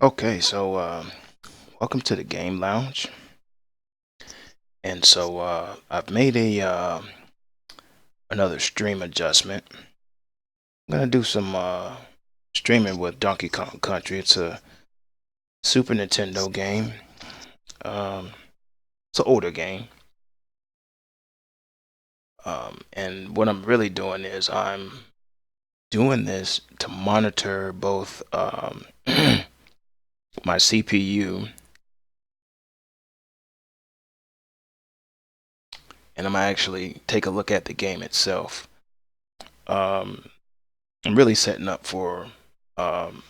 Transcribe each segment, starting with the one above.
Okay, so welcome to the Game Lounge. And so I've made a another stream adjustment. I'm gonna do some streaming with Donkey Kong Country. It's a Super Nintendo game. Um, it's an older game. And what I'm really doing is I'm doing this to monitor both my CPU, and I'm gonna actually take a look at the game itself. Um, I'm really setting up for um,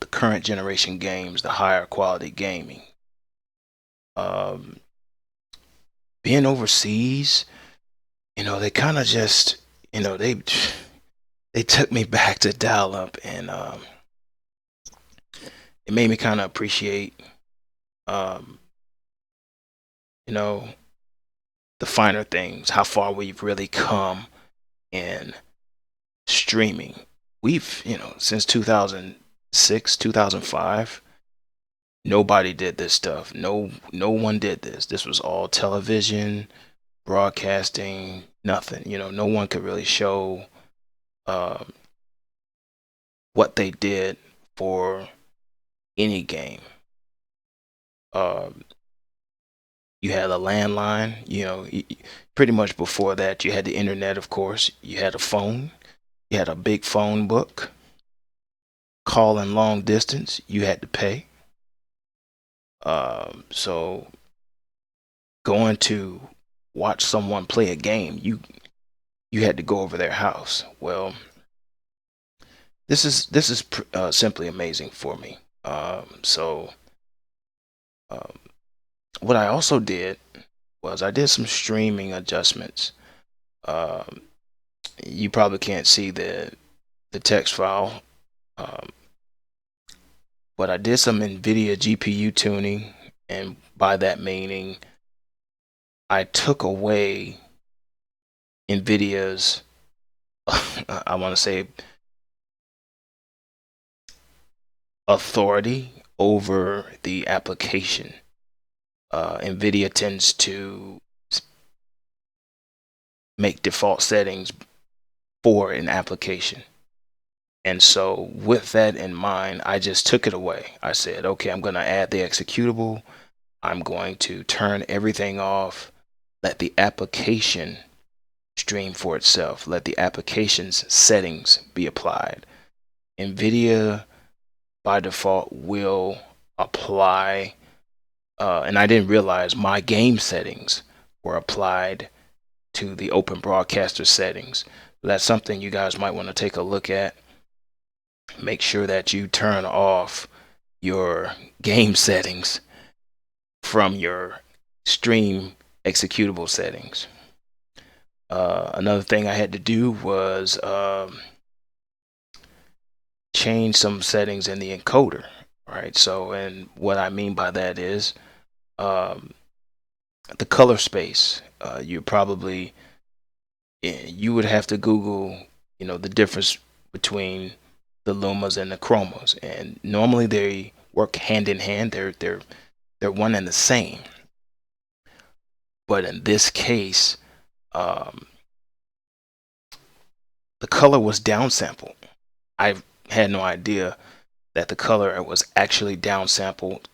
the current generation games, the higher quality gaming. Um, Being overseas, they kind of just, they took me back to dial up, and it made me kind of appreciate, um, you know, the finer things, how far we've really come in streaming. We've, since 2006, 2005, nobody did this stuff. No one did this. This was all television, broadcasting, nothing. No one could really show um, what they did for any game. Um, you had a landline. Pretty much before that, you had the internet. Of course, you had a phone. You had a big phone book. Calling long distance, you had to pay. So going to watch someone play a game, you had to go over their house. Well, this is simply amazing for me. So um, what I also did was I did some streaming adjustments. Um, you probably can't see the text file, um, but I did some NVIDIA GPU tuning, and by that meaning, I took away NVIDIA's I want to say authority over the application. NVIDIA tends to make default settings for an application. And so, with that in mind, I just took it away. I said, okay, I'm going to add the executable. I'm going to turn everything off, let the application stream for itself, let the application's settings be applied. NVIDIA by default will apply, and I didn't realize my game settings were applied to the open broadcaster settings. That's something you guys might want to take a look at. Make sure that you turn off your game settings from your stream executable settings. Another thing I had to do was change some settings in the encoder. Right. So, and what I mean by that is um, the color space. You would have to Google, the difference between the lumas and the chromas, and normally they work hand in hand. They're one and the same. But in this case, um, the color was downsampled. I had no idea that the color was actually downsampled,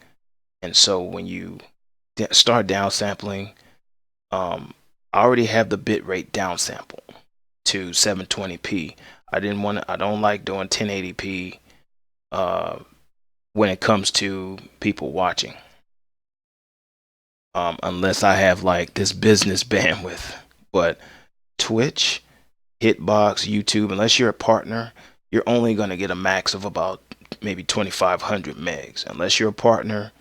and so when you start downsampling, I already have the bit rate downsampled to 720p. I don't like doing 1080p when it comes to people watching, unless I have like this business bandwidth. But Twitch, Hitbox, YouTube, unless you're a partner, you're only going to get a max of about maybe 2500 megs. Unless you're a partner,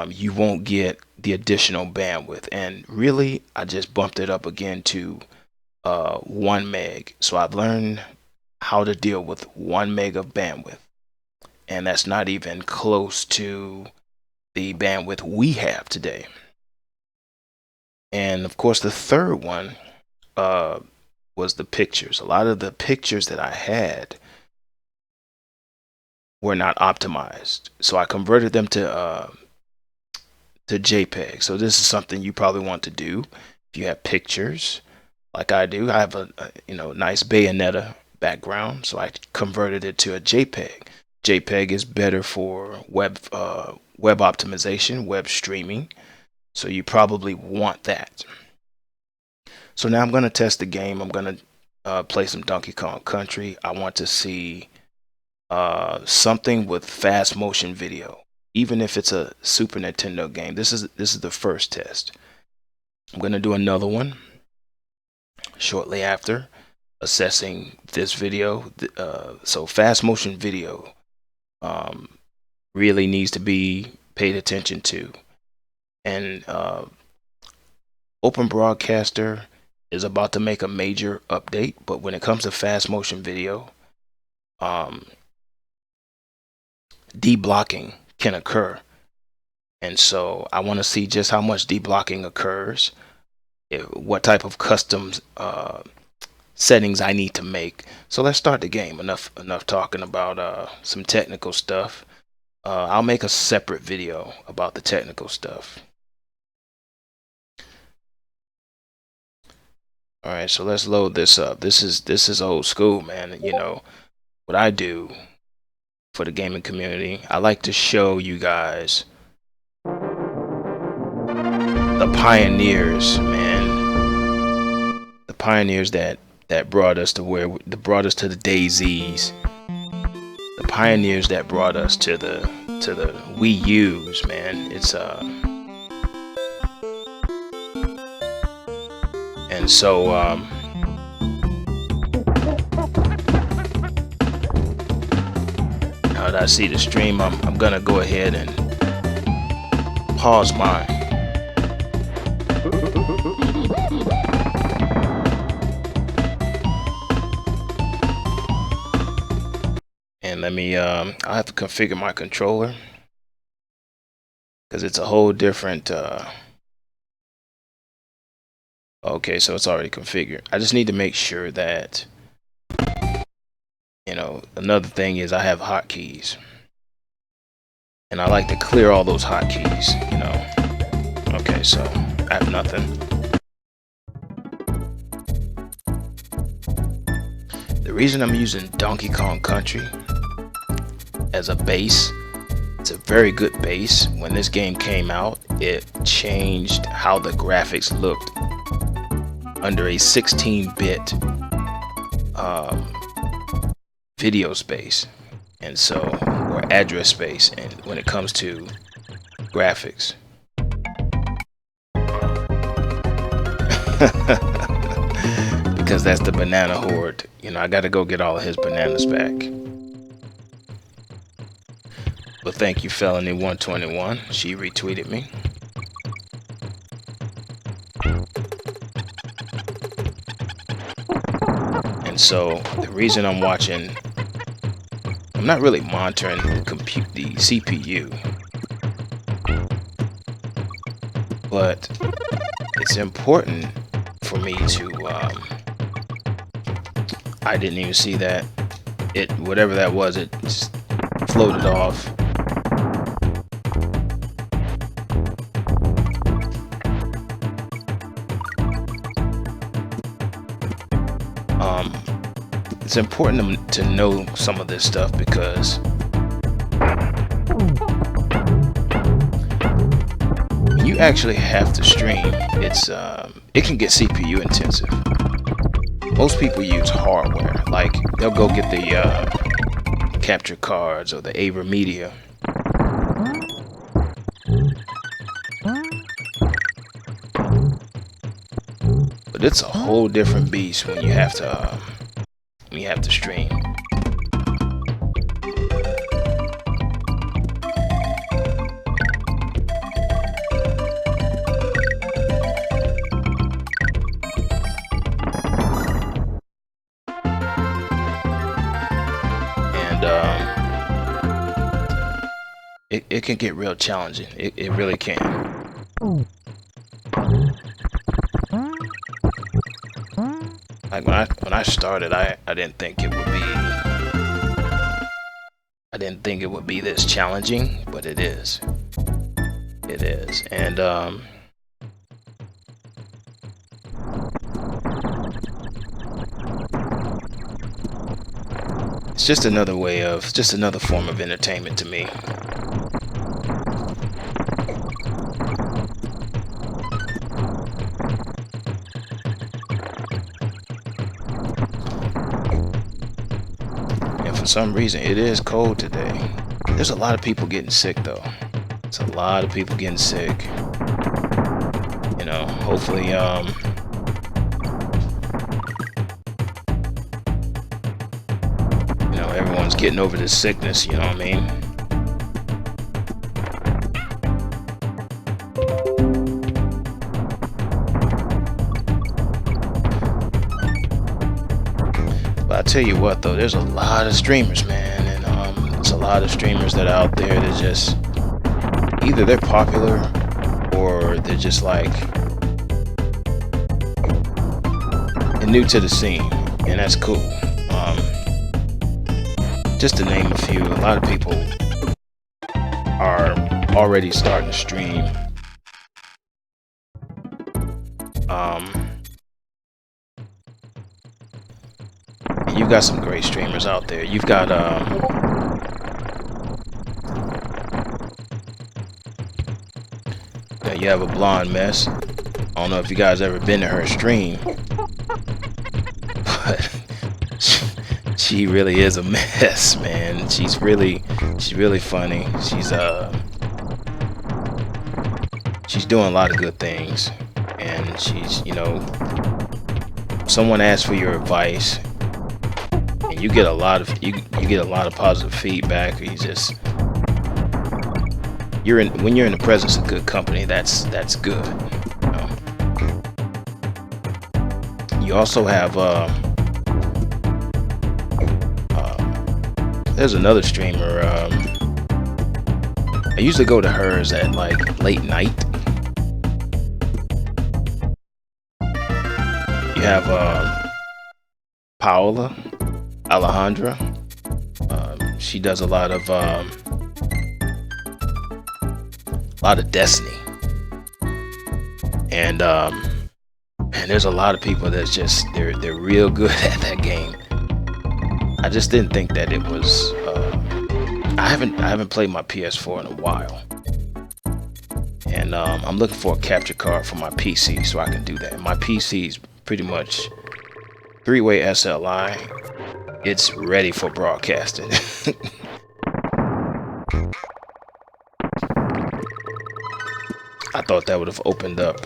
you won't get the additional bandwidth. And really, I just bumped it up again to 1 meg. So I've learned how to deal with 1 meg of bandwidth. And that's not even close to the bandwidth we have today. And of course, the third one was the pictures. A lot of the pictures that I had were not optimized. So I converted them to JPEG. So this is something you probably want to do if you have pictures like I do. I have a nice Bayonetta background, so I converted it to a JPEG. JPEG is better for web optimization, web streaming. So you probably want that. So now I'm going to test the game. I'm going to play some Donkey Kong Country. I want to see something with fast motion video, even if it's a Super Nintendo game. This is the first test. I'm going to do another one shortly after, assessing this video. So fast motion video really needs to be paid attention to. And Open Broadcaster is about to make a major update, but when it comes to fast motion video, deblocking can occur. And so I want to see just how much deblocking occurs, what type of custom settings I need to make. So let's start the game. Enough talking about some technical stuff. I'll make a separate video about the technical stuff. All right, so let's load this up. This is old school, man. You know what I do for the gaming community. I like to show you guys the pioneers, man. The pioneers that brought us to the DayZs. The pioneers that brought us to the Wii U's, man. It's and so now that I see the stream, I'm gonna go ahead and pause mine. And let me I have to configure my controller because it's a whole different okay, so it's already configured. I just need to make sure that, another thing is I have hotkeys, and I like to clear all those hotkeys, Okay, so I have nothing. The reason I'm using Donkey Kong Country as a base, it's a very good base. When this game came out, it changed how the graphics looked under a 16-bit video space, and so, or address space, and when it comes to graphics. Because that's the banana horde. I gotta go get all of his bananas back. Well, thank you, Felony 121. She retweeted me. And so the reason I'm not really monitoring the CPU, but it's important for me to I didn't even see that whatever that was, it just floated off. It's important to know some of this stuff because when you actually have to stream, it can get CPU intensive. Most people use hardware, like they'll go get the capture cards or the Ava Media. But it's a whole different beast when you have to stream. It can get real challenging. It really can. Like when I started, I didn't think it would be. I I didn't think it would be this challenging, but it is. It is. And it's just another way of, just another form of entertainment to me. And for some reason, it is cold today. There's a lot of people getting sick though. It's a lot of people getting sick. You know, hopefully, everyone's getting over this sickness, you know what I mean? But I tell you what though, there's a lot of streamers, man, and there's a lot of streamers that are out there that just, either they're popular or they're just like new to the scene, and that's cool. Just to name a few, a lot of people are already starting to stream. And you've got some great streamers out there. You've got you have a blonde mess. I don't know if you guys ever been to her stream, but she really is a mess, man. She's really funny. She's doing a lot of good things, and she's, you know, someone asks for your advice, and you get a lot of you get a lot of positive feedback. Or when you're in the presence of good company, that's good. You know? You also have there's another streamer. I usually go to hers at like late night. You have Paola Alejandra. She does a lot of Destiny, and there's a lot of people that's just they're real good at that game. I just didn't think that it was. I haven't played my PS4 in a while, and I'm looking for a capture card for my PC so I can do that. My PC is pretty much 3-way SLI. It's ready for broadcasting. I thought that would have opened up.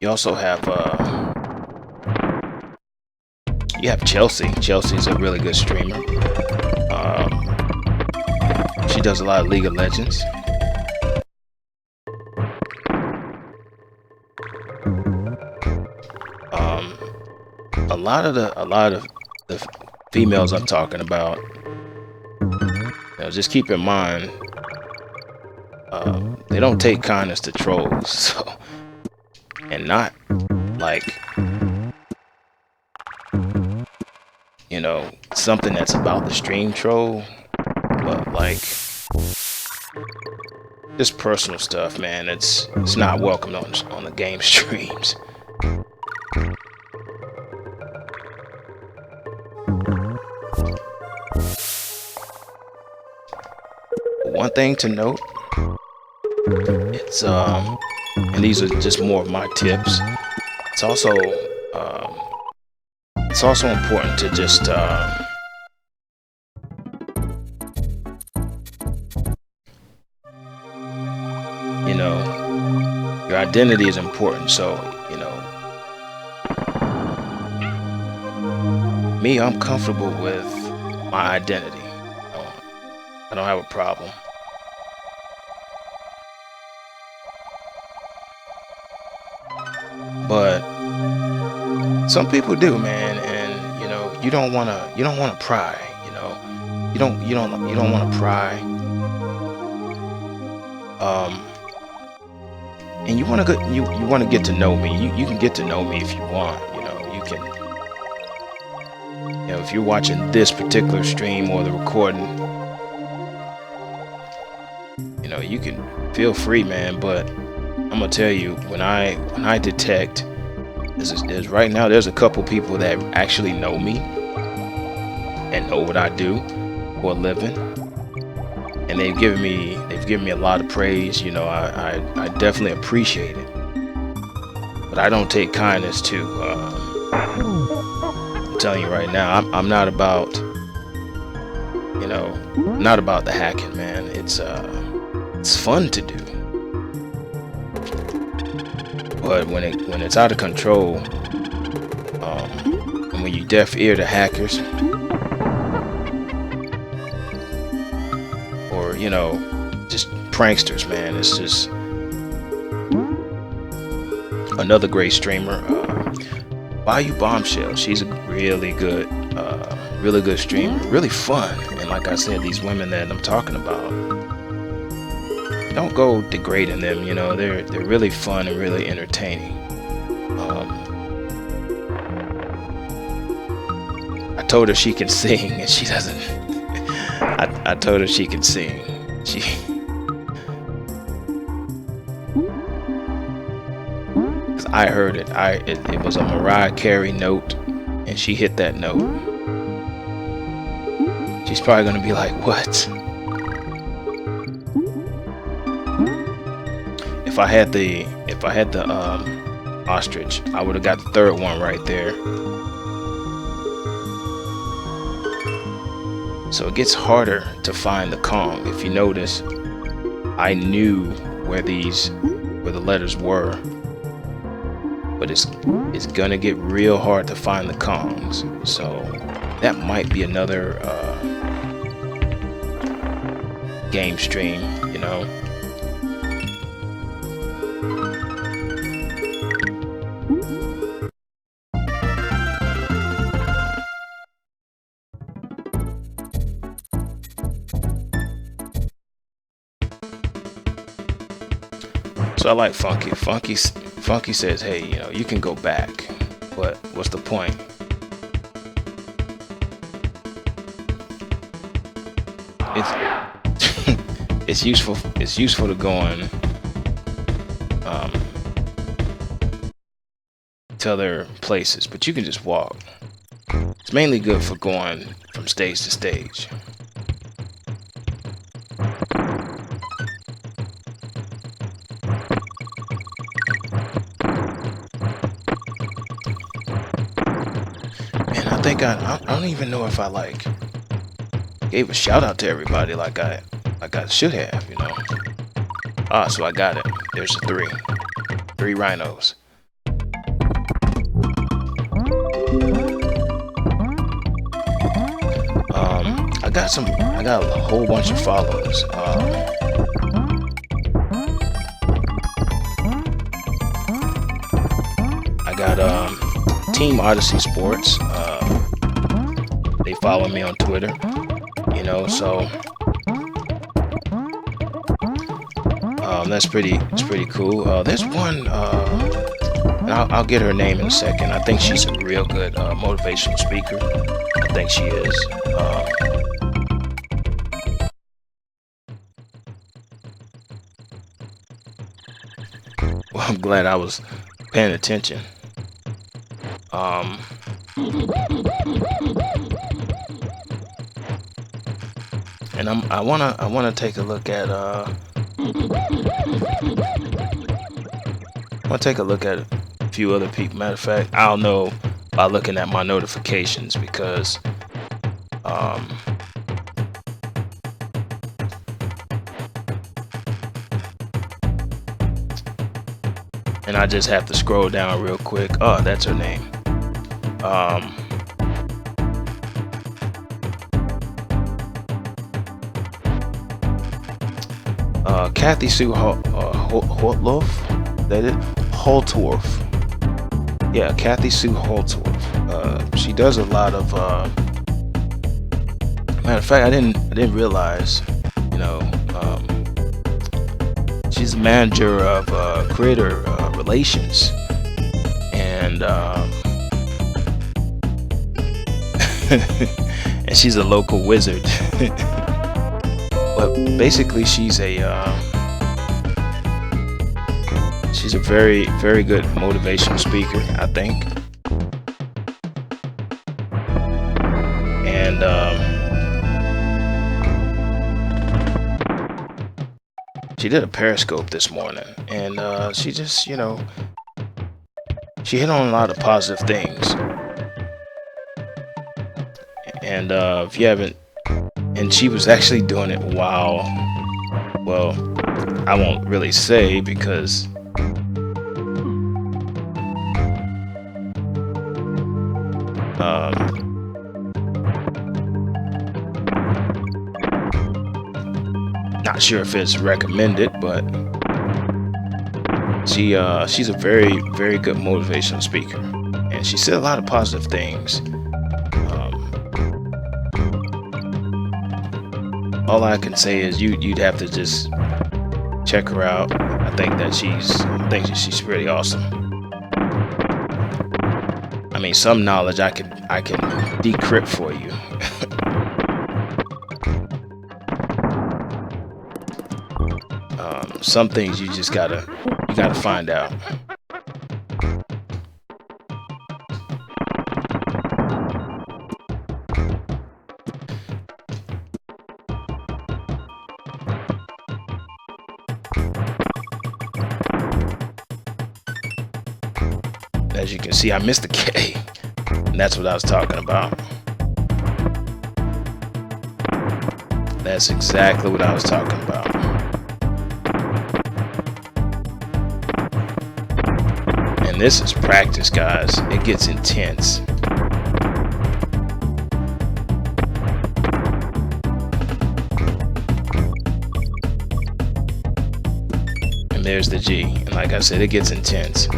You also have Chelsea. Chelsea's a really good streamer. She does a lot of League of Legends. A lot of the females I'm talking about, you know, just keep in mind, they don't take kindness to trolls, so, and not like, you know, something that's about the stream troll, but like just personal stuff, man. It's not welcome on the game streams. One thing to note, it's and these are just more of my tips. It's also important to just you know, your identity is important. So, you know, me, I'm comfortable with my identity. I don't have a problem. But some people do, man, and you know, you don't wanna pry, you know. You don't wanna pry. and you want to you want to get to know me. You can get to know me if you want. You know, you can. You know, if you're watching this particular stream or the recording, you know, you can feel free, man. But I'm gonna tell you, when I detect, there's right now there's a couple people that actually know me and know what I do for a living, and they've given me a lot of praise. You know, I definitely appreciate it, but I don't take kindness to. I'm telling you right now, I'm not about, you know, not about the hacking, man. It's fun to do, but when it's out of control, and when you deaf ear to hackers, or you know, just pranksters, man, it's just another great streamer. Bayou Bombshell, she's a really good streamer, really fun, and like I said, these women that I'm talking about, don't go degrading them. You know, they're really fun and really entertaining. I told her she can sing, and she doesn't. I told her she can sing. I heard it. It was a Mariah Carey note, and she hit that note. She's probably gonna be like, "What?" If I had the ostrich, I would have got the third one right there. So it gets harder to find the Kong. If you notice, I knew where the letters were. But it's gonna get real hard to find the Kongs, so that might be another game stream, you know. So I like Funky. Funky says, hey, you know, you can go back, but what's the point? It's useful to go on to other places, but you can just walk. It's mainly good for going from stage to stage. I don't even know if I like gave a shout out to everybody like I should have, you know. Ah, so I got it. There's three rhinos. I got a whole bunch of followers. I got Team Odyssey Sports. They follow me on Twitter, you know, so it's pretty cool. There's one, and I'll get her name in a second. I think she's a real good motivational speaker. I think she is. Well, I'm glad I was paying attention. And I wanna take a look at a few other people. Matter of fact, I'll know by looking at my notifications, because and I just have to scroll down real quick. Oh, that's her name. Kathy Sue Holtworth. That it? Holtworth. Yeah, Kathy Sue Holtworth. She does a lot of. Matter of fact, I didn't realize. You know, she's a manager of creator relations, and and she's a local wizard. But basically, she's a very, very good motivational speaker, I think. And she did a Periscope this morning, and she just, you know, she hit on a lot of positive things. And if you haven't, and she was actually doing it while, well, I won't really say because not sure if it's recommended, but she's a very, very good motivational speaker, and she said a lot of positive things. All I can say is you'd have to just check her out. I think she's really awesome. I mean, some knowledge I can decrypt for you. Some things you just gotta find out. As you can see, I missed the K, and that's what I was talking about. That's exactly what I was talking about. And this is practice, guys. It gets intense. And there's the G. And like I said, it gets intense.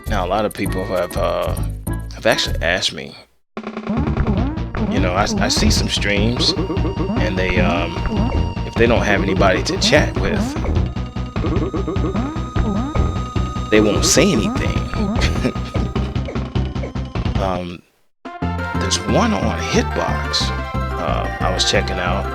Now, a lot of people have actually asked me, you know, I see some streams, and they if they don't have anybody to chat with, they won't say anything. There's one on Hitbox I was checking out.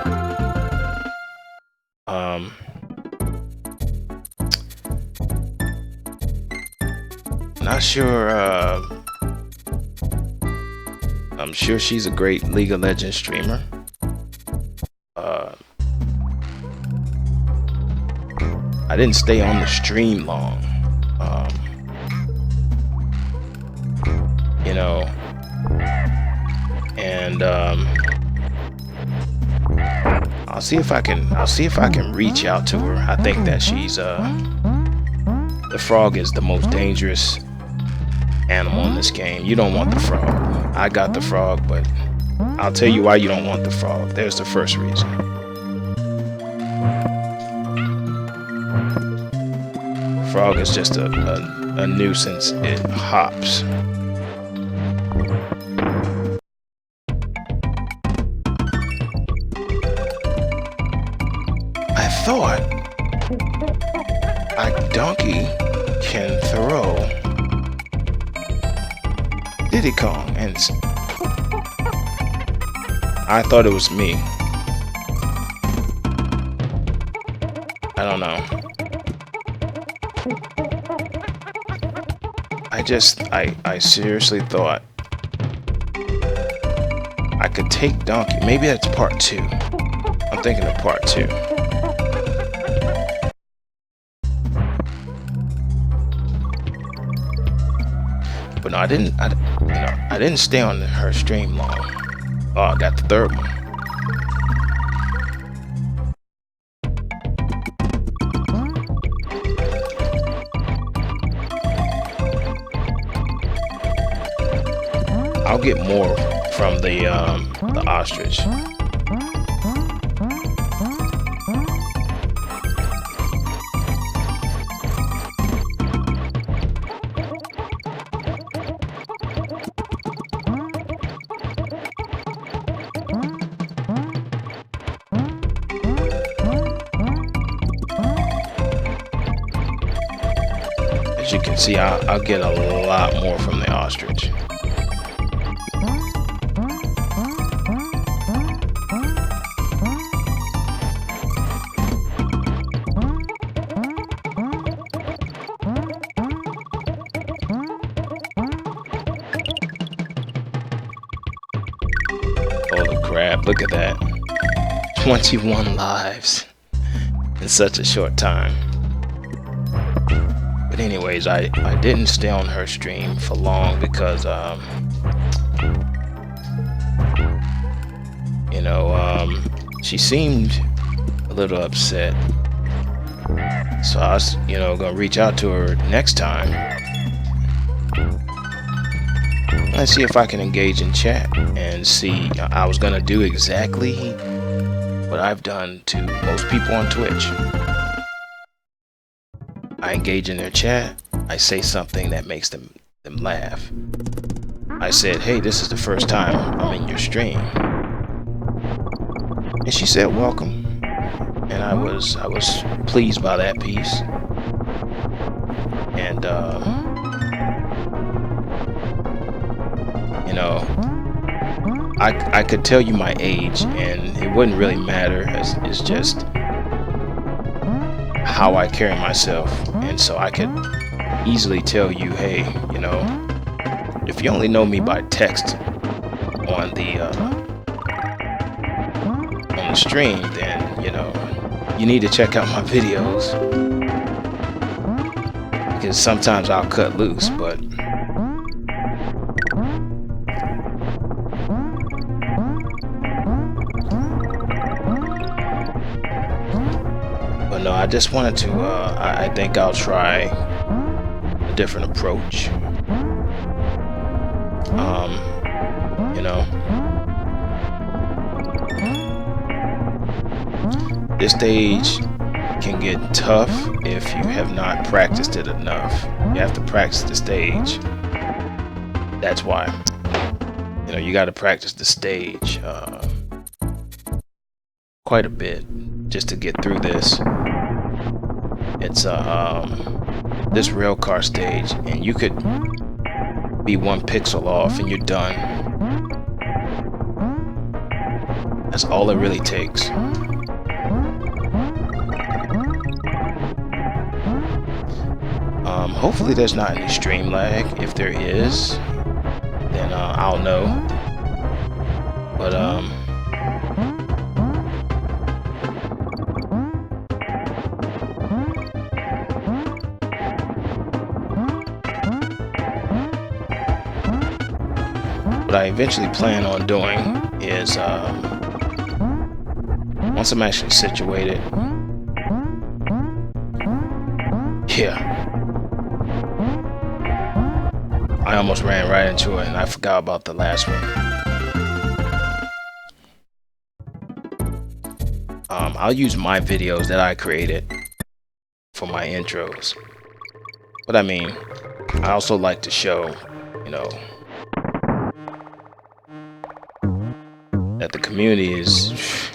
Not sure. I'm sure she's a great League of Legends streamer. I didn't stay on the stream long. You know, and I'll see if I can reach out to her. I think that she's the frog is the most dangerous animal in this game. You don't want the frog. I got the frog, but I'll tell you why you don't want the frog. There's the first reason. Frog is just a nuisance. It hops. I thought a donkey can throw Diddy Kong, and I thought it was me. I don't know. I seriously thought I could take donkey. Maybe that's part 2. I'm thinking of part 2. But no, I didn't stay on her stream long. Oh, I got the third one. I'll get more from the ostrich. as you can see, I'll get a lot more from the ostrich. Holy crap, look at that. 21 lives in such a short time. But anyways, I didn't stay on her stream for long because she seemed a little upset. So I was, gonna reach out to her next time. Let's see if I can engage in chat and see. I was gonna do exactly what I've done to most people on Twitch. I engage in their chat. I say something that makes them laugh. I said, "Hey, this is the first time I'm in your stream," and she said, "Welcome." And I was pleased by that piece. And I could tell you my age, and it wouldn't really matter. It's just how I carry myself, and so I could easily tell you, hey, if you only know me by text on the stream, then you need to check out my videos, because sometimes I'll cut loose, but no, I just wanted to, I think I'll try a different approach. This stage can get tough if you have not practiced it enough. You have to practice the stage. That's why. You got to practice the stage quite a bit just to get through this. It's this rail car stage, and you could be 1 pixel off and you're done. That's all it really takes. Hopefully there's not any stream lag. If there is, then I'll know. But what I eventually plan on doing is, once I'm actually situated, I almost ran right into it and I forgot about the last one. I'll use my videos that I created for my intros. But I mean, I also like to show, that the community is,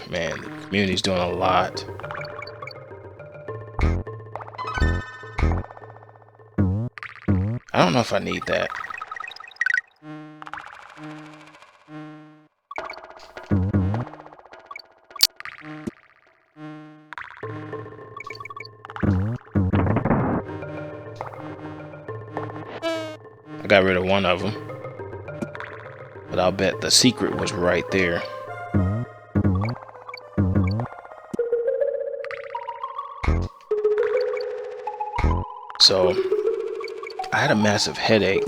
man, the community's doing a lot. I don't know if I need that. I got rid of one of them, but I'll bet the secret was right there. So I had a massive headache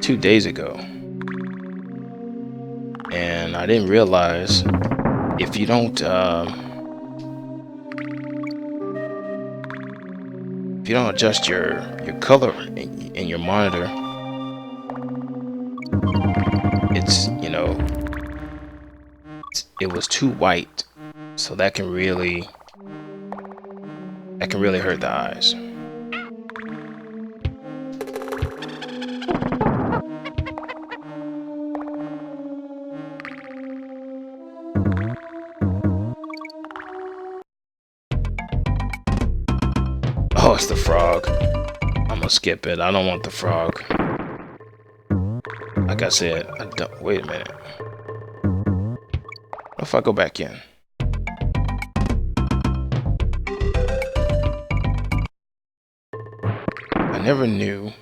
2 days ago, and I didn't realize if you don't adjust your color in your monitor, it's it was too white, so that can really hurt the eyes. Oh it's the frog. I'm gonna skip it. I don't want the frog. Like I said, I don't. Wait a minute. What if I go back in? I never knew.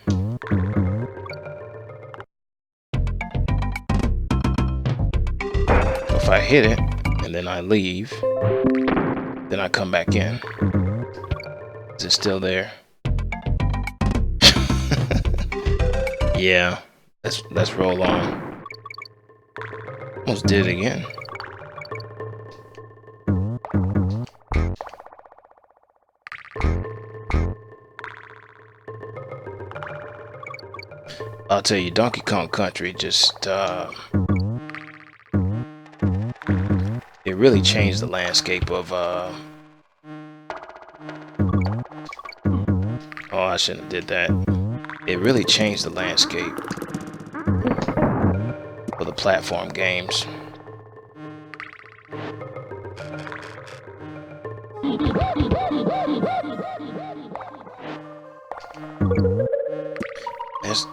If I hit it and then I leave, then I come back in. Is it still there? Yeah. Let's roll on. Almost did it again. I'll tell you, Donkey Kong Country just it really changed the landscape of oh, I shouldn't have did that. It really changed the landscape for the platform games.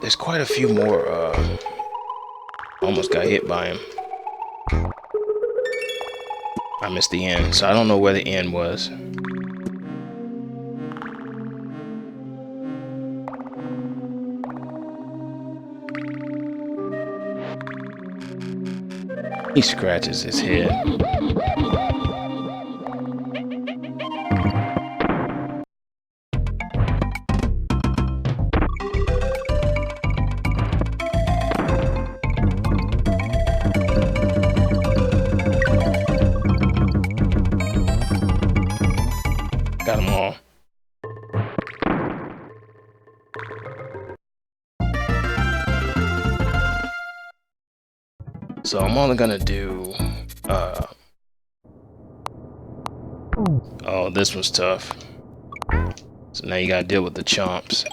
There's quite a few more. Almost got hit by him. I missed the end, so I don't know where the end was. He scratches his head. Got them all. So I'm only gonna do oh, this was tough. So now you gotta deal with the chomps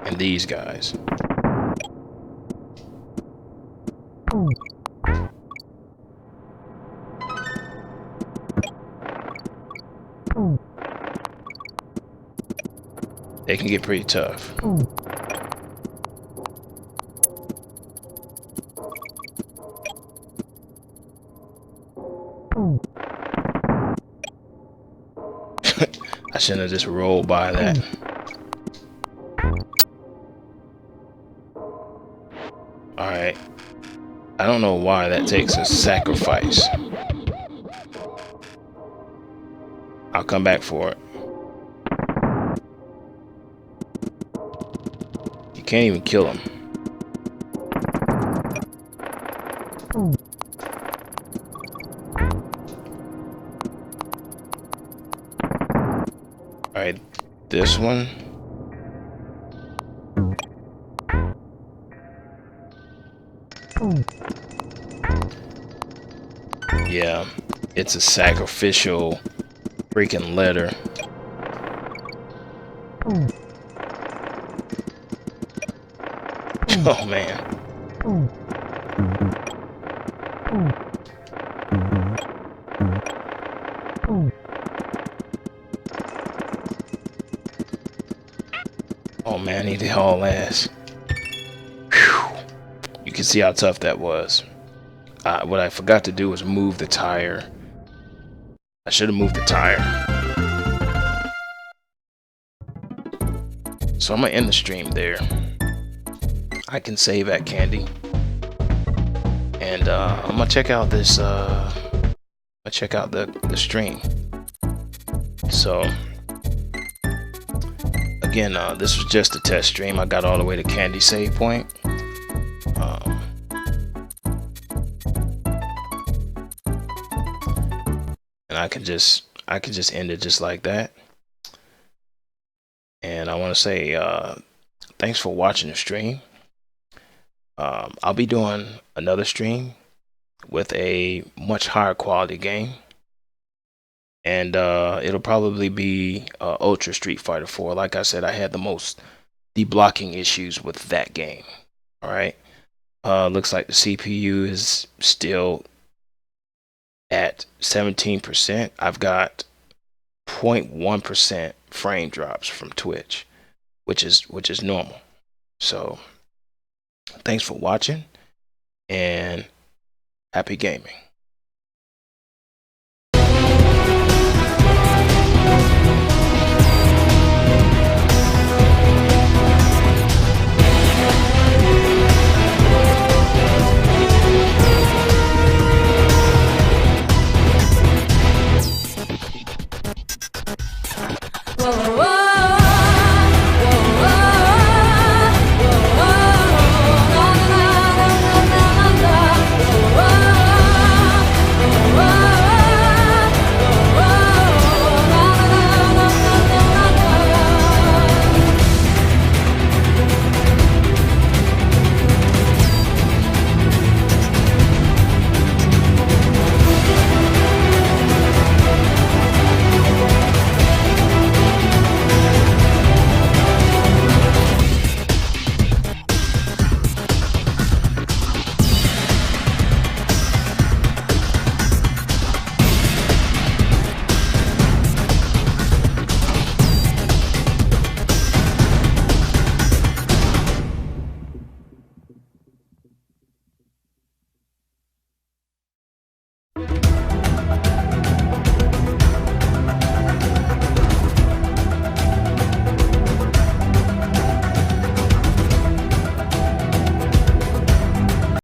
and these guys. They can get pretty tough. I shouldn't have just rolled by that. Alright. I don't know why that takes a sacrifice. I'll come back for it. You can't even kill him. Alright, this one. Yeah, it's a sacrificial freaking letter. Oh man. Oh man, he did all ass. Whew. You can see how tough that was. What I forgot to do was move the tire. I should have moved the tire. So I'm gonna end the stream there. I can save at Candy. And I'm gonna check out this check out the stream. So again, this was just a test stream. I got all the way to Candy save point. And I can just end it just like that. And I want to say thanks for watching the stream. I'll be doing another stream with a much higher quality game, and it'll probably be Ultra Street Fighter 4. Like I said, I had the most deblocking issues with that game. All right, looks like the CPU is still at 17%. I've got 0.1% frame drops from Twitch, which is normal. So thanks for watching and happy gaming.